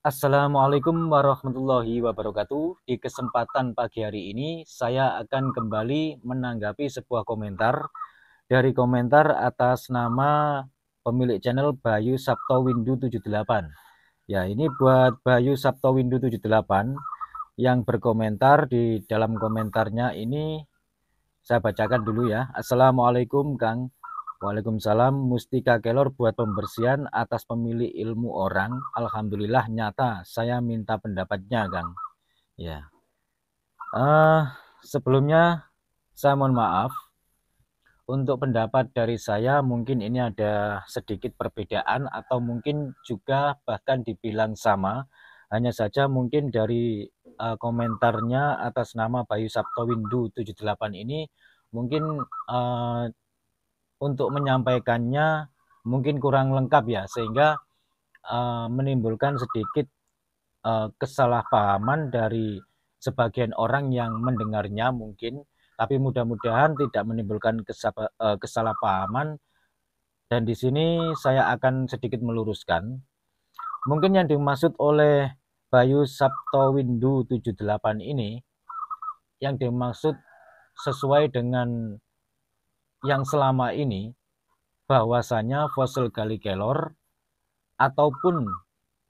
Assalamualaikum warahmatullahi wabarakatuh. Di kesempatan pagi hari ini, saya akan kembali menanggapi sebuah komentar dari komentar atas nama pemilik channel Bayu Sabto Windu 78. Ya, ini buat Bayu Sabto Windu 78 yang berkomentar. Di dalam komentarnya ini saya bacakan dulu ya. Assalamualaikum Kang. Waalaikumsalam. Mustika Kelor buat pembersihan atas pemilik ilmu orang. Alhamdulillah nyata. Saya minta pendapatnya Kang. Ya. Eh Sebelumnya saya mohon maaf untuk pendapat dari saya, mungkin ini ada sedikit perbedaan atau mungkin juga bahkan dibilang sama. Hanya saja mungkin dari komentarnya atas nama Bayu Sabto Windu 78 ini mungkin untuk menyampaikannya mungkin kurang lengkap ya, sehingga menimbulkan sedikit kesalahpahaman dari sebagian orang yang mendengarnya mungkin, tapi mudah-mudahan tidak menimbulkan kesalahpahaman. Dan di sini saya akan sedikit meluruskan. Mungkin yang dimaksud oleh Bayu Sabto Windu 78 ini, yang dimaksud sesuai dengan yang selama ini, bahwasanya fosil Gali Kelor ataupun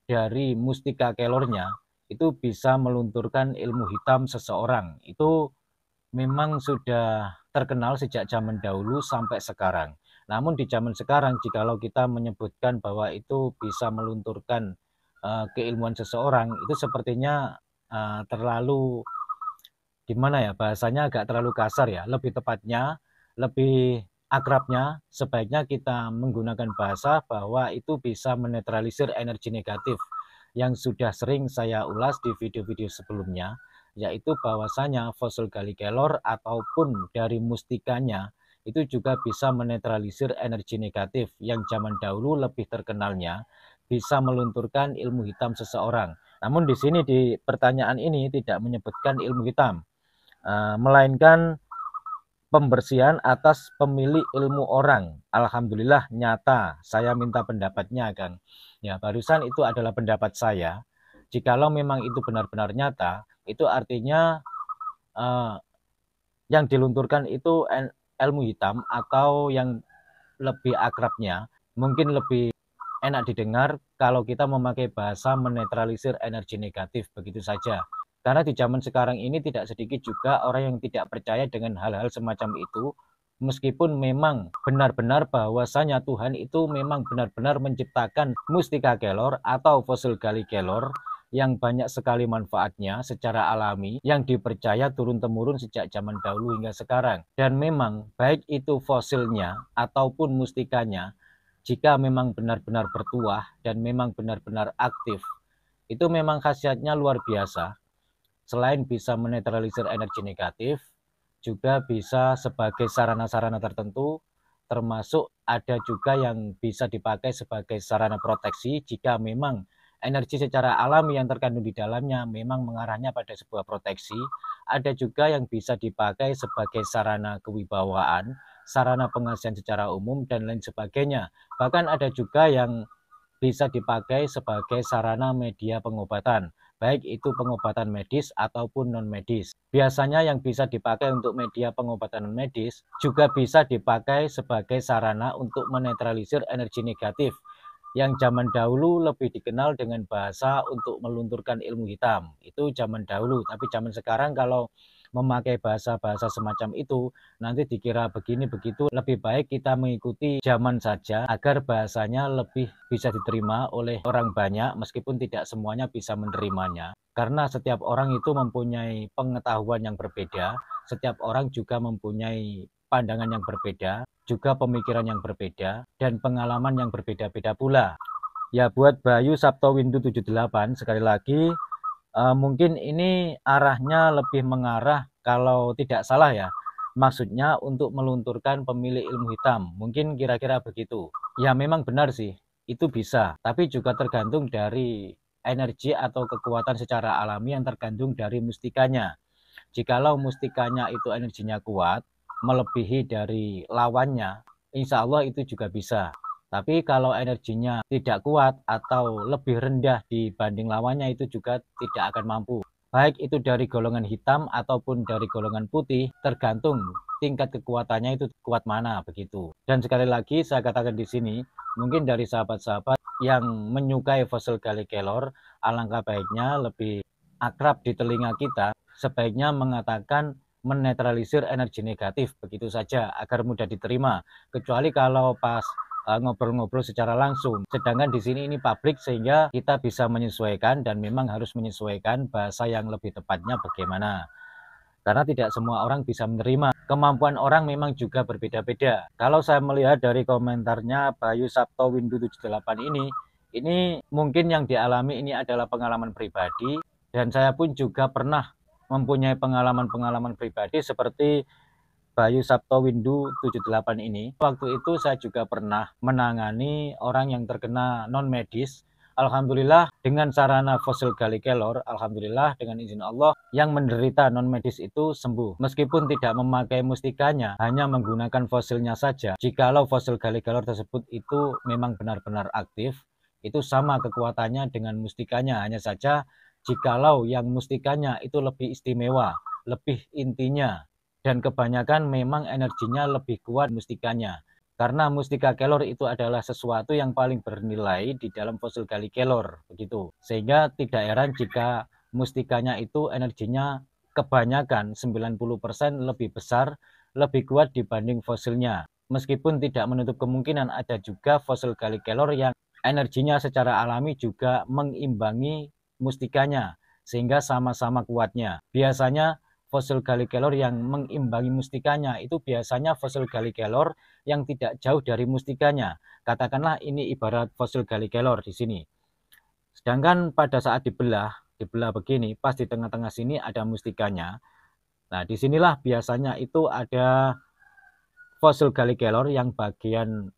dari mustika kelornya itu bisa melunturkan ilmu hitam seseorang. Itu memang sudah terkenal sejak zaman dahulu sampai sekarang. Namun di zaman sekarang, jikalau kita menyebutkan bahwa itu bisa melunturkan keilmuan seseorang, itu sepertinya terlalu, gimana ya, bahasanya agak terlalu kasar ya. Lebih tepatnya, lebih akrabnya, sebaiknya kita menggunakan bahasa bahwa itu bisa menetralisir energi negatif yang sudah sering saya ulas di video-video sebelumnya, yaitu bahwasanya fosil Gali Kelor ataupun dari mustikanya itu juga bisa menetralisir energi negatif yang zaman dahulu lebih terkenalnya bisa melunturkan ilmu hitam seseorang. Namun di sini di pertanyaan ini tidak menyebutkan ilmu hitam, melainkan pembersihan atas pemilik ilmu orang. Alhamdulillah nyata. Saya minta pendapatnya Kang. Ya, barusan itu adalah pendapat saya. Jikalau memang itu benar-benar nyata, itu artinya yang dilunturkan itu ilmu hitam, atau yang lebih akrabnya mungkin lebih enak didengar kalau kita memakai bahasa menetralisir energi negatif, begitu saja. Karena di zaman sekarang ini tidak sedikit juga orang yang tidak percaya dengan hal-hal semacam itu, meskipun memang benar-benar bahwasanya Tuhan itu memang benar-benar menciptakan mustika kelor atau fosil Gali Kelor yang banyak sekali manfaatnya secara alami, yang dipercaya turun-temurun sejak zaman dahulu hingga sekarang. Dan memang baik itu fosilnya ataupun mustikanya, jika memang benar-benar bertuah dan memang benar-benar aktif, itu memang khasiatnya luar biasa. Selain bisa menetralisir energi negatif, juga bisa sebagai sarana-sarana tertentu, termasuk ada juga yang bisa dipakai sebagai sarana proteksi jika memang energi secara alami yang terkandung di dalamnya memang mengarahnya pada sebuah proteksi. Ada juga yang bisa dipakai sebagai sarana kewibawaan, sarana pengasihan secara umum, dan lain sebagainya. Bahkan ada juga yang bisa dipakai sebagai sarana media pengobatan, baik itu pengobatan medis ataupun non-medis. Biasanya yang bisa dipakai untuk media pengobatan medis juga bisa dipakai sebagai sarana untuk menetralisir energi negatif, yang zaman dahulu lebih dikenal dengan bahasa untuk melunturkan ilmu hitam. Itu zaman dahulu, tapi zaman sekarang kalau memakai bahasa-bahasa semacam itu nanti dikira begini begitu. Lebih baik kita mengikuti zaman saja agar bahasanya lebih bisa diterima oleh orang banyak, meskipun tidak semuanya bisa menerimanya. Karena setiap orang itu mempunyai pengetahuan yang berbeda, setiap orang juga mempunyai pandangan yang berbeda, juga pemikiran yang berbeda, dan pengalaman yang berbeda-beda pula. Ya, buat Bayu Sabto Windu 78, sekali lagi, mungkin ini arahnya lebih mengarah, kalau tidak salah ya, maksudnya untuk melunturkan pemilik ilmu hitam. Mungkin kira-kira begitu. Ya memang benar sih, itu bisa. Tapi juga tergantung dari energi atau kekuatan secara alami yang terkandung dari mustikanya. Jikalau mustikanya itu energinya kuat, melebihi dari lawannya, insya Allah itu juga bisa. Tapi kalau energinya tidak kuat atau lebih rendah dibanding lawannya, itu juga tidak akan mampu. Baik itu dari golongan hitam ataupun dari golongan putih, tergantung tingkat kekuatannya itu kuat mana begitu. Dan sekali lagi saya katakan di sini, mungkin dari sahabat-sahabat yang menyukai fossil Gallic Kelor, alangkah baiknya lebih akrab di telinga kita, sebaiknya mengatakan menetralisir energi negatif begitu saja agar mudah diterima. Kecuali kalau pas ngobrol-ngobrol secara langsung. Sedangkan di sini ini publik sehingga kita bisa menyesuaikan dan memang harus menyesuaikan bahasa yang lebih tepatnya bagaimana. Karena tidak semua orang bisa menerima. Kemampuan orang memang juga berbeda-beda. Kalau saya melihat dari komentarnya Bayu Sabto Windu 78 ini mungkin yang dialami ini adalah pengalaman pribadi dan saya pun juga pernah mempunyai pengalaman-pengalaman pribadi seperti Bayu Sabto Windu 78 ini. Waktu itu saya juga pernah menangani orang yang terkena non medis. Alhamdulillah dengan sarana fossil Gallic Kelor, alhamdulillah dengan izin Allah yang menderita non medis itu sembuh. Meskipun tidak memakai mustikanya, hanya menggunakan fosilnya saja. Jikalau fossil Gallic Kelor tersebut itu memang benar-benar aktif, itu sama kekuatannya dengan mustikanya. Hanya saja jikalau yang mustikanya itu lebih istimewa, lebih intinya, dan kebanyakan memang energinya lebih kuat mustikanya. Karena mustika kelor itu adalah sesuatu yang paling bernilai di dalam fosil Gallic Kelor begitu. Sehingga tidak heran jika mustikanya itu energinya kebanyakan 90% lebih besar, lebih kuat dibanding fosilnya. Meskipun tidak menutup kemungkinan ada juga fosil Gallic Kelor yang energinya secara alami juga mengimbangi mustikanya sehingga sama-sama kuatnya. Biasanya fosil Gallic Kelor yang mengimbangi mustikanya itu biasanya fosil Gallic Kelor yang tidak jauh dari mustikanya. Katakanlah ini ibarat fosil Gallic Kelor di sini. Sedangkan pada saat dibelah begini, pas di tengah-tengah sini ada mustikanya. Nah, disinilah biasanya itu ada fosil Gallic Kelor yang bagian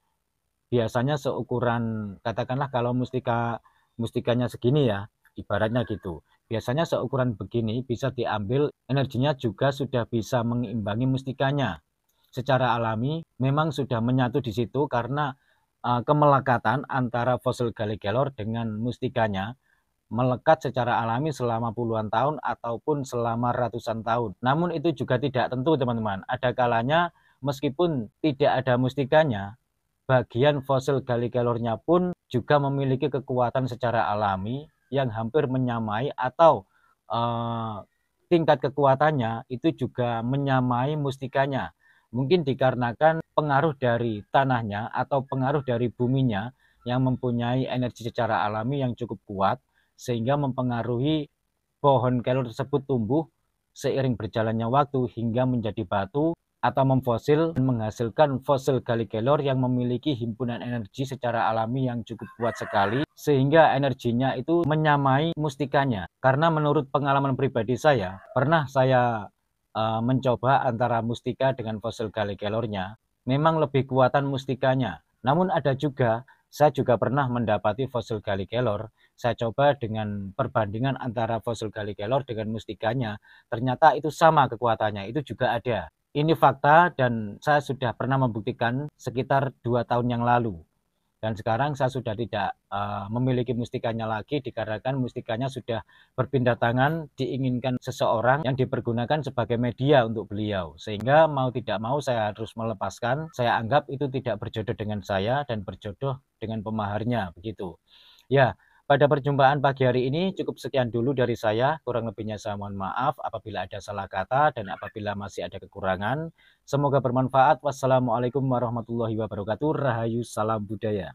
biasanya seukuran, katakanlah kalau mustikanya segini ya, ibaratnya gitu. Biasanya seukuran begini bisa diambil, energinya juga sudah bisa mengimbangi mustikanya. Secara alami memang sudah menyatu di situ karena kemelekatan antara fosil Gallic Kelor dengan mustikanya melekat secara alami selama puluhan tahun ataupun selama ratusan tahun. Namun itu juga tidak tentu teman-teman. Ada kalanya meskipun tidak ada mustikanya, bagian fosil Gallic Kelornya pun juga memiliki kekuatan secara alami yang hampir menyamai atau tingkat kekuatannya itu juga menyamai mustikanya. Mungkin dikarenakan pengaruh dari tanahnya atau pengaruh dari buminya yang mempunyai energi secara alami yang cukup kuat sehingga mempengaruhi pohon kelor tersebut tumbuh seiring berjalannya waktu hingga menjadi batu atau memfosil dan menghasilkan fosil Gallic Kelor yang memiliki himpunan energi secara alami yang cukup kuat sekali sehingga energinya itu menyamai mustikanya. Karena menurut pengalaman pribadi saya, pernah saya mencoba antara mustika dengan fosil Gallic Kelornya, memang lebih kuatan mustikanya. Namun ada juga, saya juga pernah mendapati fosil Gallic Kelor, saya coba dengan perbandingan antara fosil Gallic Kelor dengan mustikanya, ternyata itu sama kekuatannya, itu juga ada. Ini fakta dan saya sudah pernah membuktikan sekitar 2 tahun yang lalu. Dan sekarang saya sudah tidak memiliki mustikanya lagi dikarenakan mustikanya sudah berpindah tangan, diinginkan seseorang yang dipergunakan sebagai media untuk beliau. Sehingga mau tidak mau saya harus melepaskan, saya anggap itu tidak berjodoh dengan saya dan berjodoh dengan pemaharnya begitu. Ya, pada perjumpaan pagi hari ini cukup sekian dulu dari saya. Kurang lebihnya saya mohon maaf apabila ada salah kata dan apabila masih ada kekurangan. Semoga bermanfaat. Wassalamualaikum warahmatullahi wabarakatuh. Rahayu, salam budaya.